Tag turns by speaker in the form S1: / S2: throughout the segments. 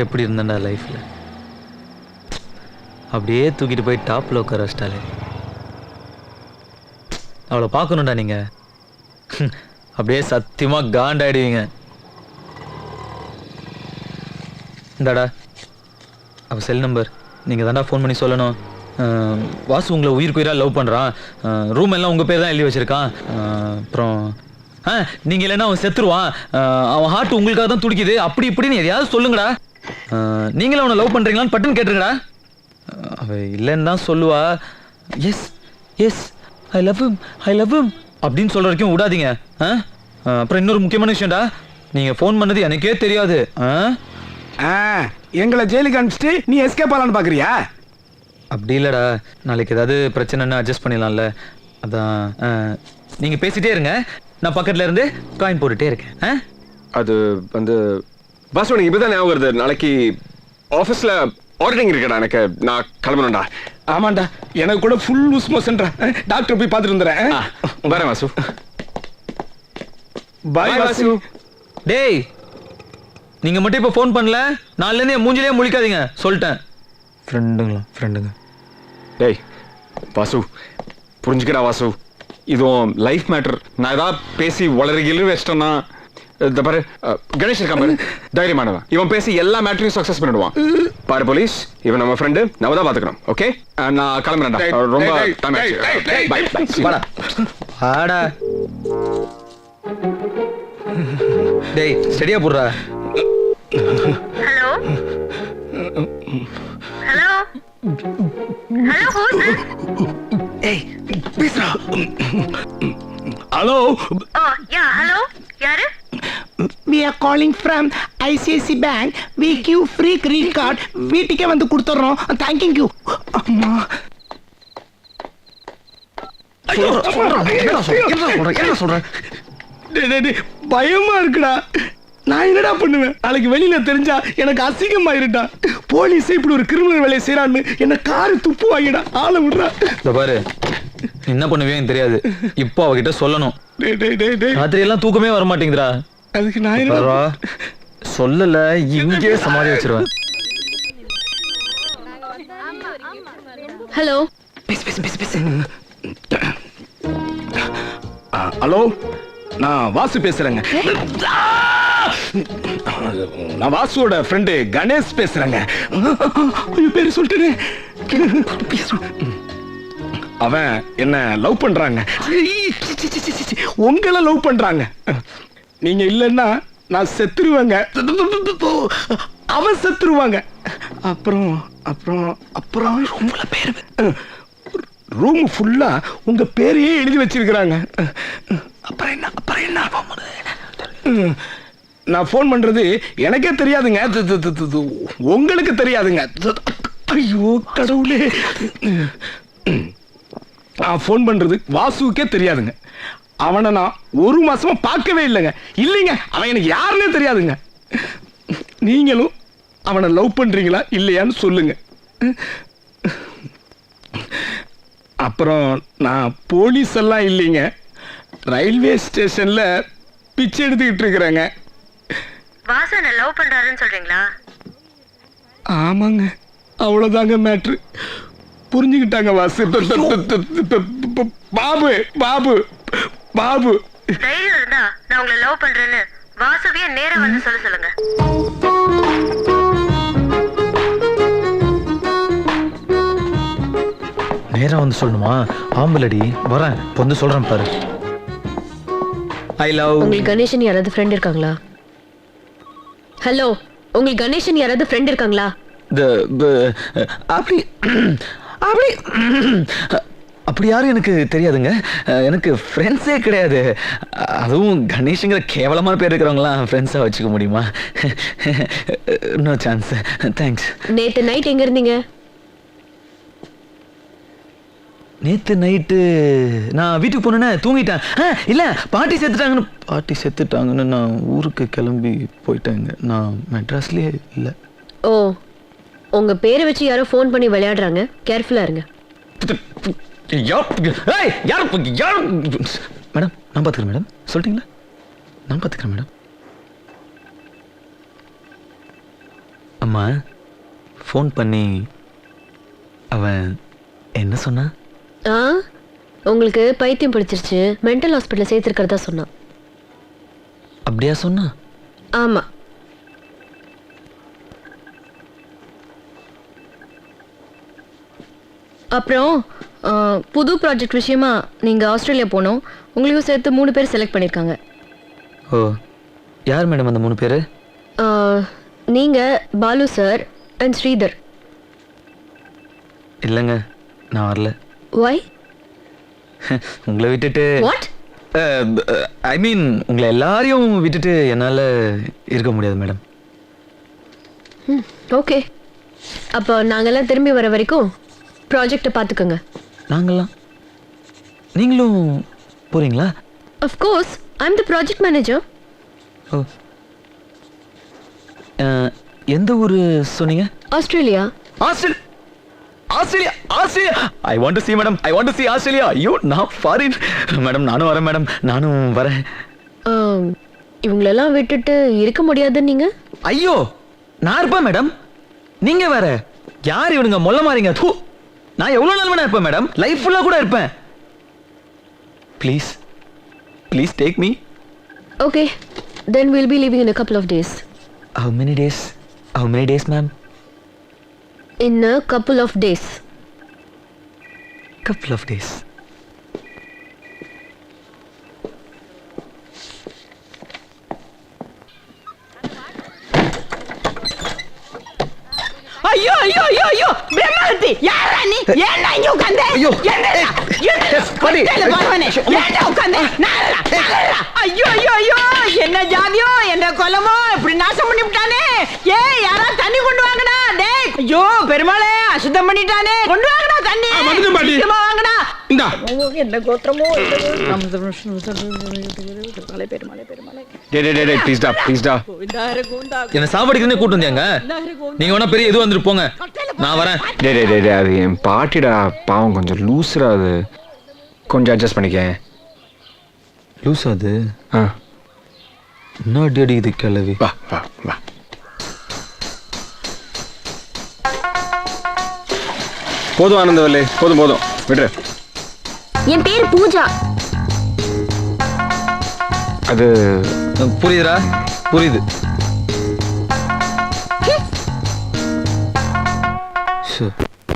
S1: எப்படி இருந்தேன்டா லைஃப்பில். அப்படியே தூக்கிட்டு போய் டாப்பில் உட்கார வச்சிட்டாலே. அவளை பார்க்கணுண்டா நீங்கள். அப்படியே சத்தியமாக காண்டாயிடுவீங்க. இந்தாடா அப்போ செல் நம்பர். நீங்கள் தாண்டா ஃபோன் பண்ணி சொல்லணும். வாசு உங்களை உயிராக லவ் பண்ணுறான். ரூம் எல்லாம் உங்கள் பேர் தான் எழுதி வச்சுருக்கான். அப்புறம் நீங்கள் இல்லைன்னா அவன் செத்துருவான். அவன் ஹார்ட் உங்களுக்காக தான் துடிக்குது. அப்படி இப்படின்னு எதையாவது சொல்லுங்கடா. நீங்களும் அவனை லவ் பண்ணுறீங்களான்னு பட்டுன்னு கேட்டுருங்கடா. அவள் இல்லைன்னு தான் சொல்லுவா. Yes yes I love him I love him அப்படின்னு சொல்கிற வரைக்கும் விடாதீங்க. அப்புறம் இன்னொரு முக்கியமான விஷயம்டா, நீங்கள் ஃபோன் பண்ணது எனக்கே தெரியாது.
S2: எங்களை ஜெயிலுக்கு அனுப்பிச்சிட்டு நீ எஸ்கேப் ஆகலான்னு பார்க்குறியா?
S1: அப்படி இல்லைடா, நாளைக்கு ஏதாவது பிரச்சனைன்னு அட்ஜஸ்ட் பண்ணிடலாம்ல. அதான் நீங்கள் பேசிகிட்டே இருங்க, நான் பக்கத்தில் இருந்து காயின் போட்டுகிட்டே இருக்கேன்.
S3: அது வந்து பாஸ் உனக்கு இப்போ தான் ஞாபகம் வருது. நாளைக்கு ஆஃபீஸில் ஆர்டரிங் இருக்கடா. எனக்கு நான் கிளம்பணும்டா.
S2: ஆமாண்டா, எனக்கு கூட ஃபுல் லூஸ் மோஷன்டா. டாக்டர் போய் பார்த்துட்டு வந்துடுறேன்.
S3: வரேன் வாசு.
S2: பாய் வாசு.
S1: டேய் நீங்கள் மட்டும் இப்போ ஃபோன் பண்ணல, நாலுலேருந்து என் மூஞ்சிலே முழிக்காதீங்க சொல்லிட்டேன். ஃப்ரெண்டுங்க.
S3: டேய் வாசு, புரிஞ்சுக்கடா வாசு, இதுவும் லைஃப் மேட்டர். நான் ஏதாவது பேசி வளர்கிலும் வச்சிட்டேன்னா இந்த பாரு, கணேஷ் இருக்கான் பாரு, தைரியமானவன். இவன் பேசி எல்லா மேட்டரையும் சக்சஸ் பண்ணிடுவான். பாரு போலீஸ், இவன் நம்ம ஃப்ரெண்டு, நம்ம தான் பார்த்துக்கணும். ஓகே, நான் கிளம்புறேன்டா. ரொம்ப டைம் ஆயிடுச்சு. Bye bye.
S1: வாடா. டேய் ஸ்டடியா போடுறா.
S4: Hello hello hello who's this?
S2: ஏய் பேசுடா. ஹலோ.
S4: ஓ யா ஹலோ, யாரு?
S5: We are calling from ICICI Bank. We give free credit card. வீட்டுக்கே வந்து கொடுத்துறோம். Thanking you. அம்மா.
S1: என்ன சொல்ற?
S2: பயமா இருக்குடா. நான் என்னடா பண்ணுவேன்? நாளைக்கு வெளியில தெரிஞ்சா எனக்கு அசிங்கமாயிருடா. போலீஸ் இப்படி ஒரு கிரிமினல் வேலையை செய்யறான்னு என்ன காரு துப்பு வாங்கிடா. ஆளை விடுறா.
S1: இந்த பாரு, என்ன பண்ணுவேன்னு தெரியாது. இப்போ அவகிட்ட சொல்லணும். ராத்திரி எல்லாம் தூக்கமே வர மாட்டேங்குதுடா.
S2: அதுக்கு நான் என்ன
S1: சொல்லல, இங்கே சமாளி வச்சிருவேன்.
S4: ஹலோ.
S1: பேசு.
S2: ஹலோ, நான் வாசு பேசுறேங்க. நான் வாசுவோட ஃப்ரெண்டு கணேஷ் பேசுறேங்க. பேரு சொல்லிட்டேனே. அவன் என்ன லவ் பண்றாங்க. உங்களை லவ் பண்றாங்க. நீங்க இல்லைன்னா நான் செத்துருவேங்க. அவன் செத்துருவாங்க. அப்புறம் அப்புறம் அப்புறம் உங்கள பேரு ரூம் ஃபுல்லா உங்க பேரையே எழுதி வச்சிருக்கிறாங்க. அப்புறம் என்ன நான் ஃபோன் பண்றது எனக்கே தெரியாதுங்க. உங்களுக்கு தெரியாதுங்க. ஐயோ கடவுளே. நான் ஃபோன் பண்றது வாசுவுக்கே தெரியாதுங்க. அவனை நான் ஒரு மாசமா பார்க்கவே இல்லைங்க. அவன் எனக்கு யாருன்னே தெரியாதுங்க. நீங்களும் அவனை லவ் பண்றீங்களா இல்லையான்னு சொல்லுங்க. அப்புறம் நான் போலீஸ் எல்லாம் இல்லைங்க, ரயில்வே ஸ்டேஷன்ல பிச்சை எடுத்துக்கிட்டு இருக்கிறேங்க.
S4: வாசு என்ன லவ் பண்றாருன்னு சொல்றீங்களா?
S2: ஆமாங்க, அவ்வளவுதாங்க மேட்ரு. புரிஞ்சுக்கிட்டாங்க வாசு. பாபு பாபு பாபு
S4: தைரியம் இருந்தா நான் உங்களை லவ் பண்றேன்னு வாசுவிய நேரா வந்து சொல்லுங்க.
S1: நேரா வந்து சொல்லணுமா? ஆம்பளடி வரேன், வந்து சொல்றேன் பாரு. I love.
S6: உங்களுக்கு கணேசன் யாராவது ஃப்ரெண்ட் இருக்காங்களா? ஹலோ, உங்களுக்கு கணேசன் யாராவது ஃப்ரெண்ட் இருக்காங்களா?
S1: அப்படி அப்படி அப்படி யாரும் எனக்கு தெரியாதுங்க. எனக்கு ஃப்ரெண்ட்ஸே கிடையாது. அதுவும் கணேஷுங்கிற கேவலமான பேர் இருக்கிறவங்களாம் ஃப்ரெண்ட்ஸாக வச்சுக்க முடியுமா? No chance. தேங்க்ஸ்.
S6: நேற்று நைட் எங்கே இருந்தீங்க?
S1: நேற்று நைட்டு நான் வீட்டுக்கு போனேன்னே தூங்கிட்டேன். இல்லை, பாட்டி செத்துட்டாங்கன்னு நான் ஊருக்கு கிளம்பி போயிட்டேங்க. நான் மெட்ராஸ்லேயே இல்லை.
S6: ஓ, உங்கள் பேரை வச்சு யாரோ ஃபோன் பண்ணி விளையாடுறாங்க, கேர்ஃபுல்லாக இருங்க.
S1: மேடம் நான் பார்த்துக்கிறேன். மேடம் சொல்லிட்டீங்களா? நான் பார்த்துக்கிறேன் மேடம். ஆமாம் ஃபோன் பண்ணி அவன் என்ன சொன்னான்?
S6: ஆ உங்களுக்கு பைத்தியம் பிடிச்சிருச்சு, மென்டல் ஹாஸ்பிட்டலில் சேர்த்துருக்கிறதா சொன்னான்.
S1: அப்படியா சொன்னான்?
S6: ஆமாம். அப்புறம் புது ப்ராஜெக்ட் விஷயமா நீங்கள் ஆஸ்திரேலியா போகணும். உங்களையும் சேர்த்து 3 பேர் செலக்ட் பண்ணியிருக்காங்க.
S1: ஓ, யார் மேடம் அந்த 3 பேர்?
S6: நீங்கள், பாலு சார் அண்ட் ஸ்ரீதர்.
S1: இல்லைங்க, நான் வரல.
S6: ஒய்?
S1: உங்களை விட்டுட்டு
S6: வாட்?
S1: ஐ மீன் உங்களை எல்லாரையும் விட்டுட்டு என்னால் இருக்க முடியாது மேடம்.
S6: ஓகே, அப்போ நாங்கெல்லாம் திரும்பி வர வரைக்கும் ப்ராஜெக்டை பார்த்துக்கோங்க.
S1: நாங்களாம்? நீங்களும் போகிறீங்களா?
S6: Of course, I am the project manager.
S1: ஓ, எந்த ஊர் சொன்னீங்க?
S6: Australia.
S1: Australia? Australia? Australia? I want to see madam, I want to see Australia. ஐயோ, நான் ஃபாரின் மேடம். நானும் வரேன் மேடம், நானும் வரேன்.
S6: இவங்களெல்லாம் விட்டுட்டு இருக்க முடியாதுன்னு நீங்கள்?
S1: ஐயோ, நான் இருப்பேன் மேடம். நீங்க வேற யார் இவனுங்க மொல்ல மாறீங்க? தூ, நான் எவ்வளவு நாள் வேணா இருப்பேன் மேடம், லைஃப் ஃபுல்லா கூட இருப்பேன். Please please take me.
S6: Okay, then will be living in a couple of days.
S1: How many days? How many days, ma'am?
S6: In a couple of days.
S1: Couple of days.
S5: ஐயோ ஐயோ ஐயோ ஐயோ பிரம்மஹத்தி யாரா நீ? ஏன்டா இங்க உட்கார்ந்த?
S1: ஐயோ.
S5: என்னடா
S1: படி.
S5: பகவானே, ஏன்டா உட்கார்ந்த? நாரடா. ஐயோ ஐயோ ஐயோ, என்ன ஜாதியோ என்ன கொலமோ இப்படி நாசம் பண்ணி விட்டானே. ஏய், யாரா தண்ணி கொண்டு வாங்கடா. டேய், ஐயோ பெருமாளே, அசுத்தம் பண்ணிட்டானே. கொண்டு வாங்கடா தண்ணி.
S2: வந்து பாட்டி.
S5: சீக்கிரமா வாங்கடா.
S2: இந்தா.
S5: என்ன கோத்திரமோ
S3: டேய் ப்ளீஸ் டா.
S1: என்ன சாவடிக்கிறதுனே கூட்டு வந்தியாங்க? நீங்க வேணா பெரிய எது வந்துட்டு போங்க, நான் வரேன்.
S3: டேய் அது என் பாட்டிடா, பாவம் கொஞ்சம் லூஸ்ரா, அது கொஞ்சம் அட்ஜஸ்ட் பண்ணிக்க.
S1: லூஸ் அது
S3: ஆ,
S1: இன்னும் அடி அடிக்குது கிளவி.
S3: வா வா வா. போதும் ஆனந்தவல்லே, போதும் விடுற.
S6: என் பேர் பூஜா.
S3: அது
S1: புரியுதுடா, புரியுது.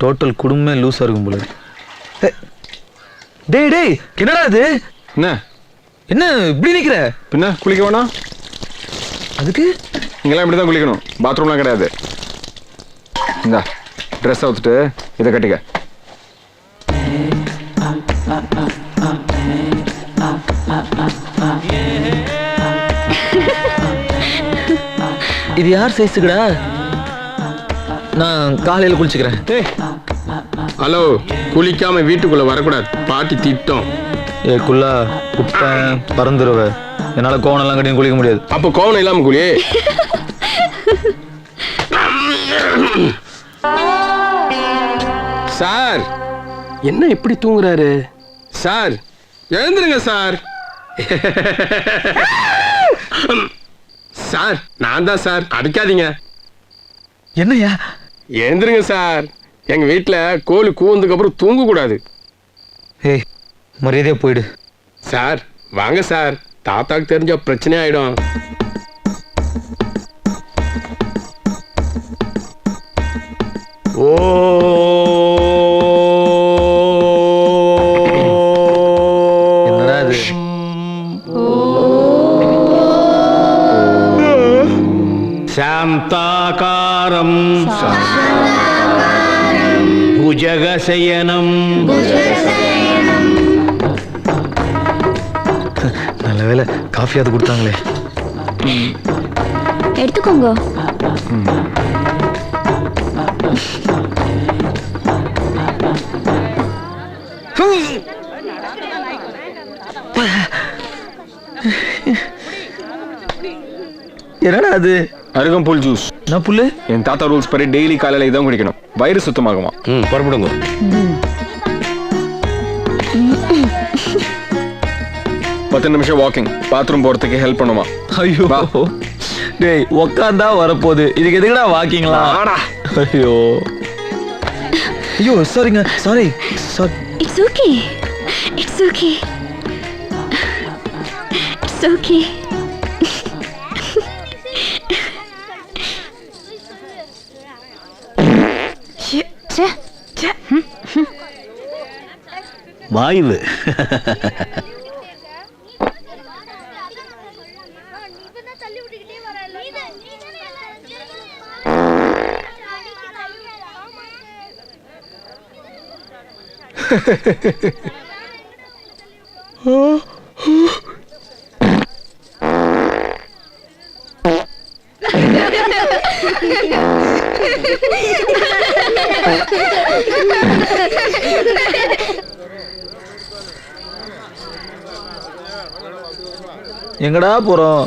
S1: டோட்டல் குடும்பமே லூஸா இருக்கும் போல. டேய் டேய், என்னடா இது?
S3: என்ன
S1: என்ன இப்படி நிக்கிற?
S3: பின்ன குளிக்க வேணாம்?
S1: அதுக்கு
S3: இங்கெல்லாம் இப்படி தான் குளிக்கணும், பாத்ரூம்லாம் கிடையாது. இந்தா ட்ரெஸ் அவுத்துட்டு இதை கட்டிக்க.
S1: இது யார் சைஸுக்குடா? நான் காலையில் குளிச்சுக்கிறேன்.
S2: ஏய், ஹலோ, குளிக்காம வீட்டுக்குள்ள வரக்கூடாது, பாட்டி திட்டம்.
S1: ஏ குள்ளா, குப்பை பறந்துருவ. என்னால கோவணெல்லாம் கட்டி குளிக்க முடியாது.
S2: அப்போ கோவணம் இல்லாம குளி. சார், என்ன இப்படி தூங்குறாரு? சார் எழுந்துருங்க சார். சார், நான் தான் சார், அடிக்காதீங்க.
S1: என்னையா?
S2: எழுந்துருங்க சார். எங்க வீட்டுல கோழி கூவதுக்கு அப்புறம் தூங்க கூடாது.
S1: ஏய், மரியாதையா போயிடு.
S2: சார் வாங்க சார், தாத்தாக்கு தெரிஞ்ச பிரச்சனை ஆயிடும். ஓ,
S1: என்னடா இது?
S2: சாந்தாகாரம் புஜகசயனம்.
S1: நல்ல வேலை காஃபியாவது கொடுத்தாங்களே.
S6: எடுத்துக்கோங்க.
S1: என்னடா அது?
S3: அருகம்புல் ஜூஸ்.
S1: நான் புல்லு.
S3: என் தாத்தா ரூல்ஸ் படி டெய்லி காலையில இதான் குடிக்கணும், வயிறு சுத்தமாகுமா.
S2: புறப்படுங்க.
S3: 10 நிமிஷம் வாக்கிங், பாத்ரூம் போறதுக்கு ஹெல்ப் பண்ணுமா.
S1: ஐயோ,
S3: வா.
S1: டேய் உக்காந்தா வரப்போகுது இதுக்கு எதுக்குடா வாக்கிங்களா
S2: ஆடா.
S1: ஐயோ ஐயோ சாரிங்க sorry sorry
S6: it's okay it's okay it's okay
S7: வாய்வு
S1: எங்கடா போறோம்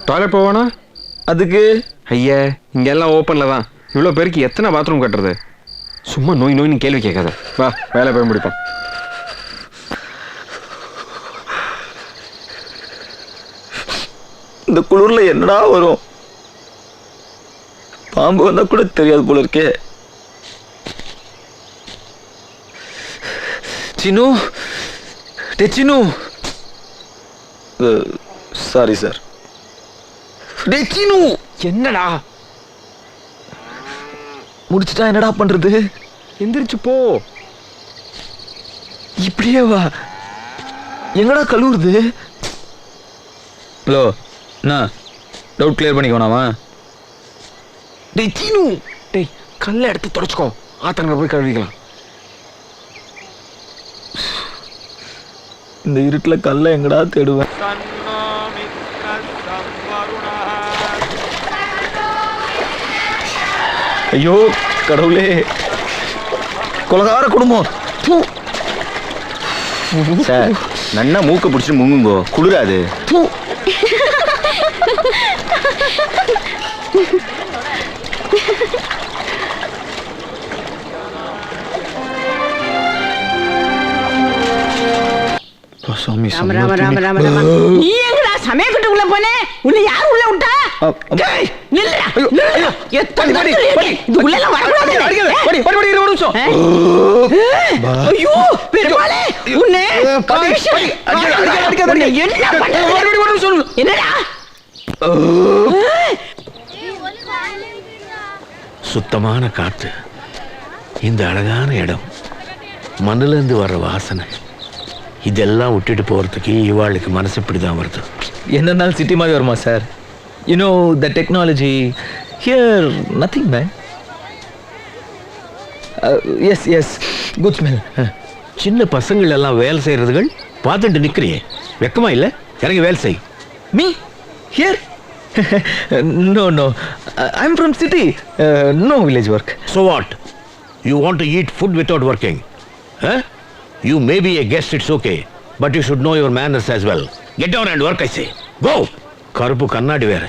S3: டாய்லெட் போவானா?
S1: அதுக்கு
S3: ஐயா இங்க எல்லாம் ஓப்பன்ல தான். இவ்வளோ பேருக்கு எத்தனை பாத்ரூம் கட்டுறது? சும்மா நோய் நோய்னு கேள்வி கேட்காத. வா வேலை போய் முடிப்போம்.
S1: இந்த குளிர்ல என்னடா வரும் பாம்பு வந்தா கூட தெரியாது போல இருக்கே சினு டே சினு சாரி சார் டே சினு
S3: என்னடா
S1: முடிச்சிட்டா என்னடா பண்றது
S3: எந்திரிச்சு போ.
S1: இப்படியே வா எங்கடா கழுவுறது ஹலோ என்ன டவுட் கிளியர் பண்ணிக்கோனாமா
S3: டேய் சீனு டேய் கல்லை எடுத்து தொடச்சுக்கோ. ஆத்தங்க போய் கழுவிக்கலாம்.
S1: இந்த இருட்டுல கல்ல எங்கடா தேடுவேன் ஐயோ கடவுளே கொலகார குடும்பம் தூ.
S7: சார் நன்னா மூக்க பிடிச்சிட்டு முங்குங்கோ குளிராது.
S1: தூ. சாமி
S5: ராம ராம ராம ராம ராம நீ எங்கடா சமயக்கட்டுக்குள்ள போனே உன்னை யார் உள்ள விட்டா டேய் நில்லுடா நில்லுடா எத்தனை தடவை இதுக்குள்ள எல்லாம் வரக்கூடாது ஐயோ பெருமாளே உன்னை என்ன பண்ண என்னடா
S7: சுத்தமான காற்று, இந்த அழகான இடம், மண்ணுல இருந்து வர்ற வாசனை, இதெல்லாம் விட்டுட்டு போறதுக்கு இவாளுக்கு மனசு இப்படிதான் வருது.
S1: என்னன்னாலும் சிட்டி மாதிரி வருமா sir? You know the technology here nothing man. Yes yes good smell.
S7: சின்ன பசங்கள் எல்லாம் வேலை செய்யறதுகள் பார்த்துட்டு நிக்கிறியே, வெக்கமா இல்ல? இறங்கி வேலை செய்.
S1: Me here no no I am from city, no village work.
S7: So what? You want to eat food without working? Huh? You may be a guest, it's okay, but you should know your manners as well. Get down and work, I say. Go! கருப்பு கண்ணாடி வேற,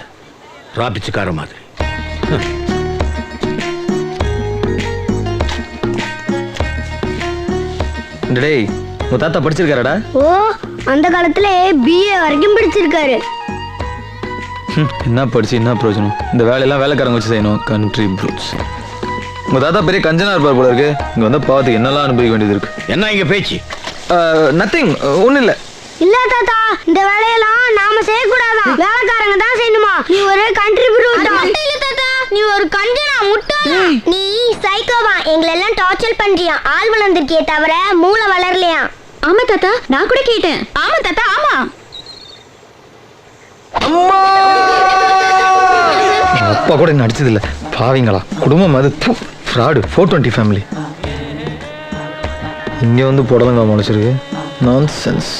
S7: ராபிச்சுக்கார மாதிரி.
S1: டேய் உன் தாத்தா படிச்சிருக்காரடா?
S8: ஓ அந்த காலத்துல BA வரைக்கும் படிச்சிருக்காரு.
S1: என்ன படிச்சு என்ன பிரயோஜனம்? இந்த வேலையெல்லாம் வேலைக்காரங்க வச்சு செய்யணும். Country fruits. உங்க தாத்தா பெரிய கஞ்சனா இருப்பார் போல இருக்கு. இங்க வந்து பாவத்துக்கு என்னெல்லாம் அனுபவிக்க வேண்டியது இருக்கு.
S7: என்ன இங்க பேச்சு?
S1: நத்திங், ஒன்றும் இல்லை.
S8: இல்ல தாத்தா, இந்த வேலையெல்லாம் நாம செய்யக்கூடாதான், வேலைக்காரங்க தான் செய்யணுமா. நீ ஒரு கண்ட்ரி ப்ரூட். இல்ல தாத்தா, நீ ஒரு கஞ்சனா முட்டா. நீ சைக்கோவா, எங்களை எல்லாம் டார்ச்சர் பண்றியா. ஆள் வளர்ந்திருக்கே தவிர மூளை வளரலையா.
S6: ஆமா தாத்தா, நான் கூட கேட்டேன். ஆமா தாத்தா, ஆமா.
S1: அப்பா கூட என்ன அடிச்சது இல்லை. பாவீங்களா குடும்பம் அது. Fraud 420 family. இங்கே வந்து புடலங்கா முளைச்சிருக்கு. நான்சென்ஸ்.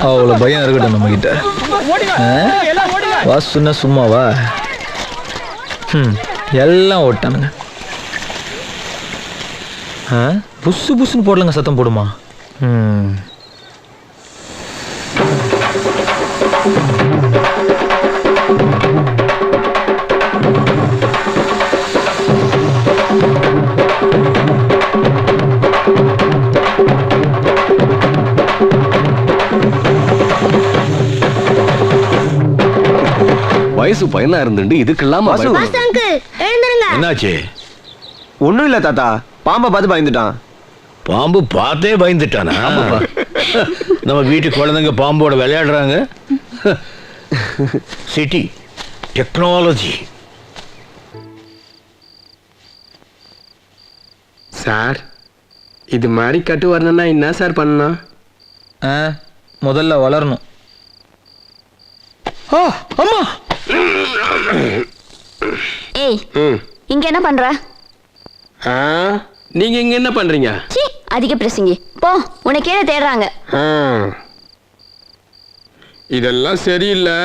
S1: அவ்வளோ பயம் இருக்கட்டும் நம்ம கிட்ட. வா சொன்ன சும்மாவா? எல்லாம் ஓட்டானுங்க. புசு புசுன்னு போடலங்க, சத்தம் போடுமா?
S2: வயசு பையனா இருந்துட்டு இதுக்கெல்லாம்
S8: வாசு அங்கிள் எழுந்துருங்க.
S7: என்னாச்சு?
S9: ஒண்ணும் இல்ல தாத்தா, பாம்பை பார்த்து பயந்துட்டான்.
S7: பாம்பு பார்த்தே பயந்துட்டானா? நம்ம வீட்டு குழந்தைங்க பாம்போட விளையாடுறாங்க. City technology.
S2: சார், இது மாதிரி கட்டு வரணும்னா என்ன சார் பண்ணணும்?
S1: முதல்ல வளரணும். அம்மா,
S8: ஏய் இங்க என்ன பண்ற?
S2: நீங்க இங்க என்ன பண்றீங்க?
S8: சீ, அதிக பிரசங்கி. போ, உன்னை கீழே தேடுறாங்க.
S2: இதெல்லாம் சரியில்லை.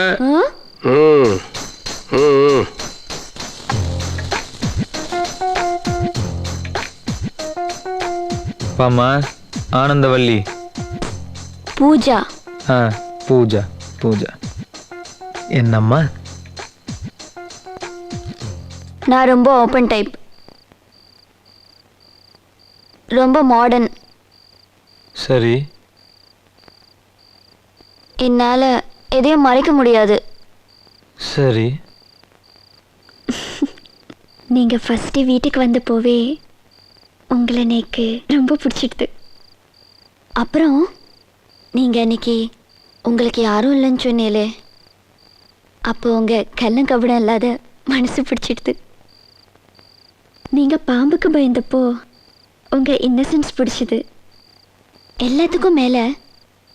S1: பாமா, ஆனந்தவல்லி.
S8: பூஜா.
S1: பூஜா பூஜா. என்னம்மா?
S8: நான் ரொம்ப ஓப்பன் டைப், ரொம்ப மாடர்ன்.
S1: சரி.
S8: என்னால எதையும் மறைக்க முடியாது.
S1: சரி.
S8: நீங்க ஃபர்ஸ்ட் வீட்டுக்கு வந்து போவே உங்களை எனக்கு ரொம்ப பிடிச்சிடுது. அப்புறம் நீங்க அன்னைக்கு உங்களுக்கு யாரும் இல்லைன்னு சொன்னீங்களே, அப்போ உங்க கள்ளம் கபடம் இல்லாத மனசு பிடிச்சிடுது. நீங்க பாம்புக்கு பயந்தப்போ உங்க இன்னசென்ஸ் பிடிச்சது. எல்லாத்துக்கும் மேல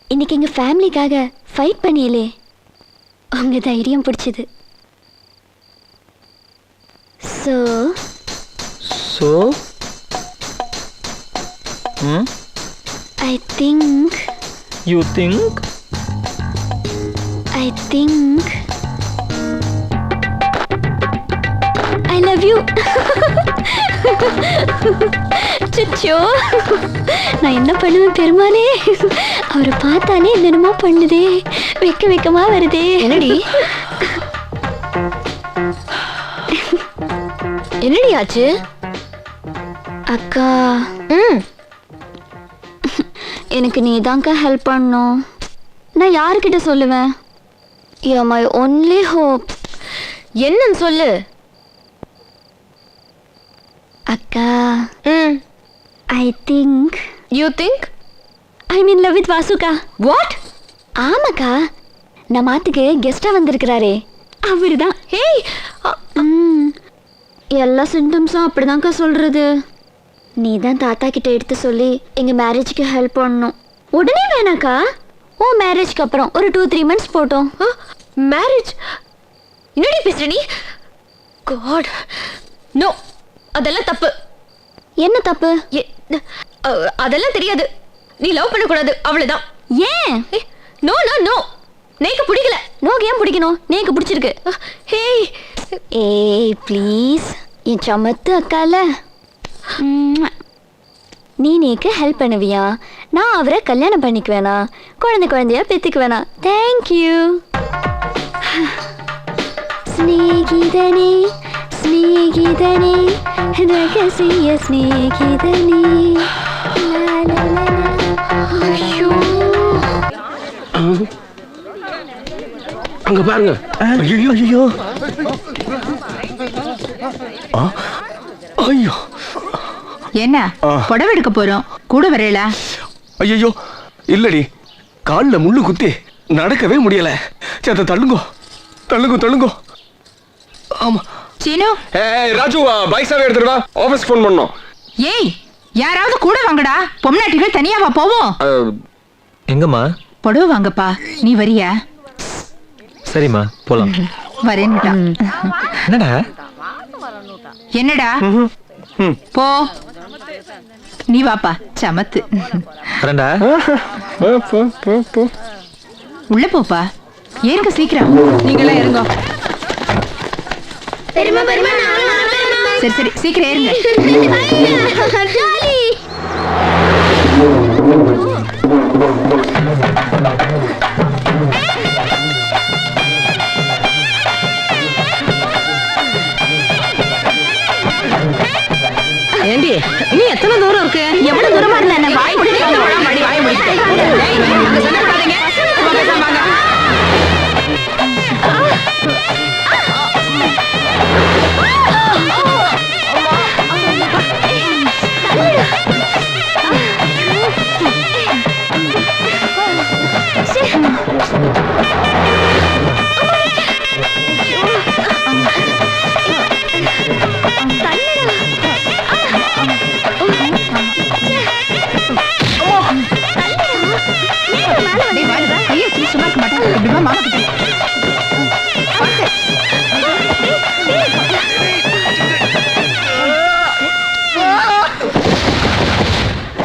S8: இன்னைக்கு எங்க ஃபேமிலிக்காக ஃபைட் பண்ணியலே, உங்க தைரியம் பிடிச்சது.
S1: So
S8: I think
S1: you think
S8: I love you. சுச்சோ, நான் என்ன பண்ணுவேன் பெருமாளே? அவரை பார்த்தாலே என்னென்னமோ பண்ணுதே, வெக்கமா வருதே.
S6: என்னடி என்னடி ஆச்சு?
S8: அக்கா, எனக்கு நீ தான்க்கா ஹெல்ப் பண்ணணும். நான் யாருக்கிட்ட சொல்லுவேன்? You are my only hope.
S6: என்னன்னு சொல்லு.
S8: அக்கா, I think
S6: you think
S8: I'm in love with வாசுக்கா.
S6: வாட்?
S8: ஆமாக்கா, நம்ம ஆத்துக்கு கெஸ்டா வந்திருக்கிறாரே அவரு தான்.
S6: ஹேய்,
S8: எல்லா சிம்டம்ஸும் அப்படிதான்க்கா சொல்றது. நீ தான் தாத்தா கிட்ட எடுத்து சொல்லி எங்க மேரேஜ்க்கு ஹெல்ப் பண்ணணும். உடனே வேணாக்கா, ஓ மேரேஜ்க்கு அப்புறம் ஒரு 2-3 months போட்டோம்.
S6: மேரேஜ்? என்னடி பேசுற நீ? காட், நோ, அதெல்லாம் தப்பு.
S8: என்ன தப்பு?
S6: அதெல்லாம் தெரியாது. நீ லவ் பண்ணக்கூடாது, அவ்வளவுதான்.
S8: ஏன்?
S6: நோ நோ நோ, நேக்கு பிடிக்கல.
S8: நோக்கு ஏன் பிடிக்கணும்? நேக்கு பிடிச்சிருக்கு.
S6: ஹேய்,
S8: ஏய் ப்ளீஸ், என் சமத்து அக்கால. நீ நேக்கு ஹெல்ப் பண்ணுவியா? நான் அவரை கல்யாணம் பண்ணிக்குவேனா, குழந்தையா பெற்றுக்குவேனா? தேங்க்யூ. ஸ்நேகிதனே ஸ்நேகிதனே ரகசிய ஸ்நேகிதனே. ஐயோ,
S2: அங்க பாருங்க. ஐயோ ஐயோ ஐயோ.
S5: என்ன புடவை எடுக்க போறோம், கூட வரல?
S2: ஐயோ இல்லடி, காலில் முள்ளு குத்தி நடக்கவே முடியல. சேத்த தள்ளுங்கோ தள்ளுங்கோ தள்ளுங்கோ. ஆமா.
S5: சீனு,
S3: ராஜு, பைசாவே எடுத்துட்டு வா, ஆபீஸ் ஃபோன் பண்ணோம்.
S5: ஏய் யாராவது கூட வாங்கடா, பொம்னாட்டிகள் தனியாவா போவோம்?
S1: எங்கம்மா?
S5: புடவை வாங்கப்பா, நீ வரியா?
S1: சரிம்மா, போலாம்.
S5: வரேன்டா.
S1: என்னடா?
S5: என்னடா? போ, நீ வாப்பா, சமத்து.
S1: வரேன்டா.
S5: உள்ள போப்பா, ஏறுங்க சீக்கிரம். நீங்களாம் இறங்க. சரி சரி, சீக்கிரம் ஏறுங்க.
S6: ஏண்டி, நீ எத்தனை தூரம் இருக்கு?
S5: எவ்வளவு தூரமா இருந்தா என்ன? வாய் முடிக்க வாய் முடிக்க. எப்படிமா மாமா கிட்ட பாத்து.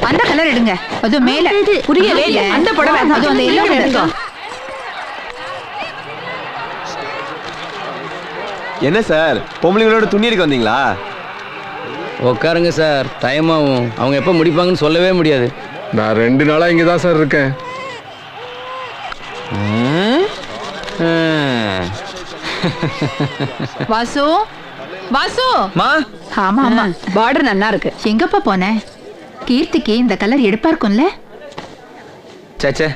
S5: அந்த கலர் எடுங்க. அது மேல புரியவே இல்ல. அந்த புடவை அது அந்த எல்லோ எடுங்க.
S9: என்ன சார் பொம்பளைங்களோட துணி எடுக்க வந்தீங்களா?
S10: உட்காருங்க சார், டைம் ஆகும். அவங்க எப்போ முடிப்பாங்கன்னு சொல்லவே முடியாது.
S3: நான் 2 நாளா இங்கே தான் சார் இருக்கேன்.
S5: வாசு வாசு
S1: மா
S5: ஆமா ஆமா பார்டர் நல்லா இருக்கு. எங்கப்பா போன? கீர்த்திக்கு இந்த கலர் எடுப்பா இருக்கும்ல.
S1: சேச்சே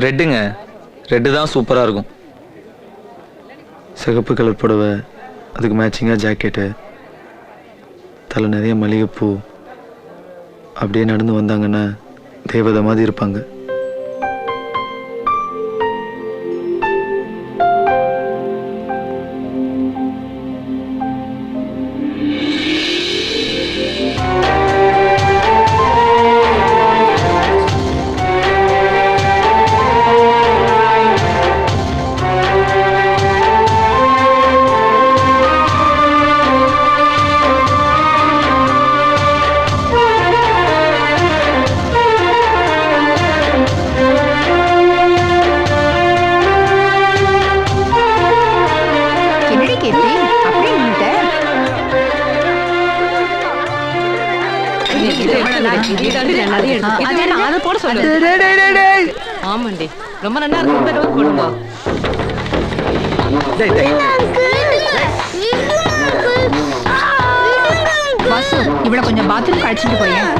S1: ரெட்டுங்க, ரெட்டு தான் சூப்பராக இருக்கும். சிகப்பு கலர் புடவை, அதுக்கு மேட்சிங்காக ஜாக்கெட்டு, தலை நிறைய மல்லிகைப்பூ, அப்படியே நடந்து வந்தாங்கன்னா தேவதை மாதிரி இருப்பாங்க.
S5: என்னடி கீர்த்தி அப்படியே நின்னுட்ட? அதை போட சொல்லு.
S6: ஆமாண்டி, ரொம்ப நல்லா இருக்கு. இந்த அளவுக்கு போடுங்க.
S5: வாசு இவளை கொஞ்சம் பாத்ரூம் கழிச்சுட்டு போயேன்.